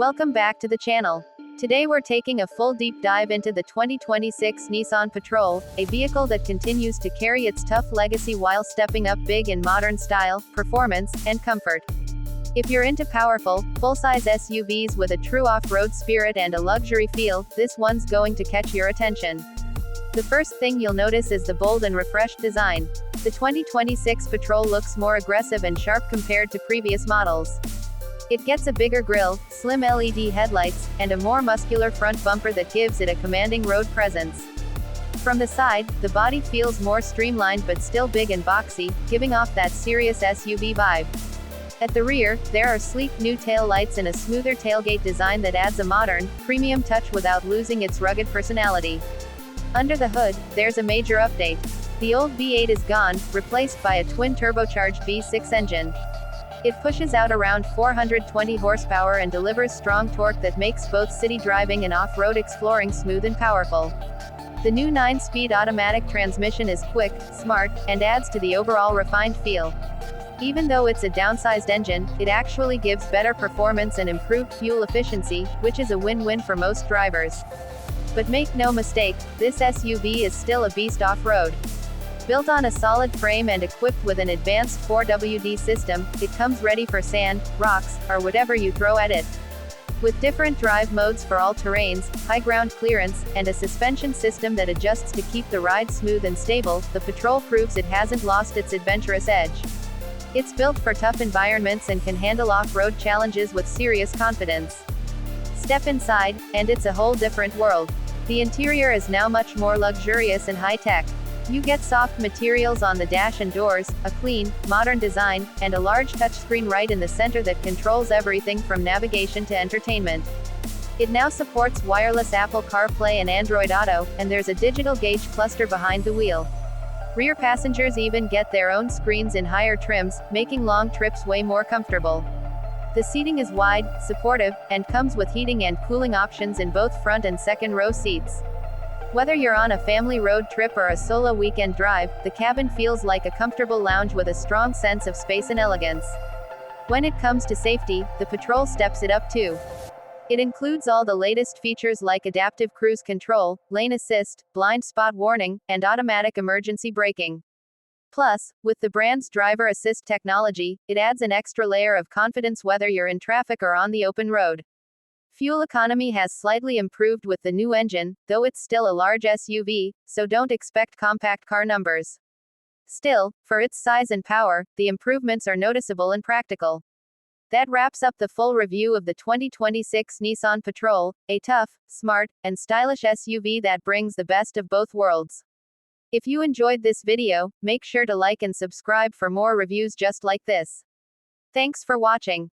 Welcome back to the channel. Today we're taking a full deep dive into the 2026 Nissan Patrol, a vehicle that continues to carry its tough legacy while stepping up big in modern style, performance, and comfort. If you're into powerful, full-size SUVs with a true off-road spirit and a luxury feel, this one's going to catch your attention. The first thing you'll notice is the bold and refreshed design. The 2026 Patrol looks more aggressive and sharp compared to previous models. It gets a bigger grille, slim LED headlights, and a more muscular front bumper that gives it a commanding road presence. From the side, the body feels more streamlined but still big and boxy, giving off that serious SUV vibe. At the rear, there are sleek new tail lights and a smoother tailgate design that adds a modern, premium touch without losing its rugged personality. Under the hood, there's a major update. The old V8 is gone, replaced by a twin-turbocharged V6 engine. It pushes out around 420 horsepower and delivers strong torque that makes both city driving and off-road exploring smooth and powerful. The new 9-speed automatic transmission is quick, smart, and adds to the overall refined feel. Even though it's a downsized engine, it actually gives better performance and improved fuel efficiency, which is a win-win for most drivers. But make no mistake, this SUV is still a beast off-road. Built on a solid frame and equipped with an advanced 4WD system, it comes ready for sand, rocks, or whatever you throw at it. With different drive modes for all terrains, high ground clearance, and a suspension system that adjusts to keep the ride smooth and stable, the Patrol proves it hasn't lost its adventurous edge. It's built for tough environments and can handle off-road challenges with serious confidence. Step inside, and it's a whole different world. The interior is now much more luxurious and high-tech. You get soft materials on the dash and doors, a clean, modern design, and a large touchscreen right in the center that controls everything from navigation to entertainment. It now supports wireless Apple CarPlay and Android Auto, and there's a digital gauge cluster behind the wheel. Rear passengers even get their own screens in higher trims, making long trips way more comfortable. The seating is wide, supportive, and comes with heating and cooling options in both front and second row seats. Whether you're on a family road trip or a solo weekend drive, the cabin feels like a comfortable lounge with a strong sense of space and elegance. When it comes to safety, the Patrol steps it up too. It includes all the latest features like adaptive cruise control, lane assist, blind spot warning, and automatic emergency braking. Plus, with the brand's driver assist technology, it adds an extra layer of confidence whether you're in traffic or on the open road. Fuel economy has slightly improved with the new engine, though it's still a large SUV, so don't expect compact car numbers. Still, for its size and power, the improvements are noticeable and practical. That wraps up the full review of the 2026 Nissan Patrol, a tough, smart, and stylish SUV that brings the best of both worlds. If you enjoyed this video, make sure to like and subscribe for more reviews just like this. Thanks for watching.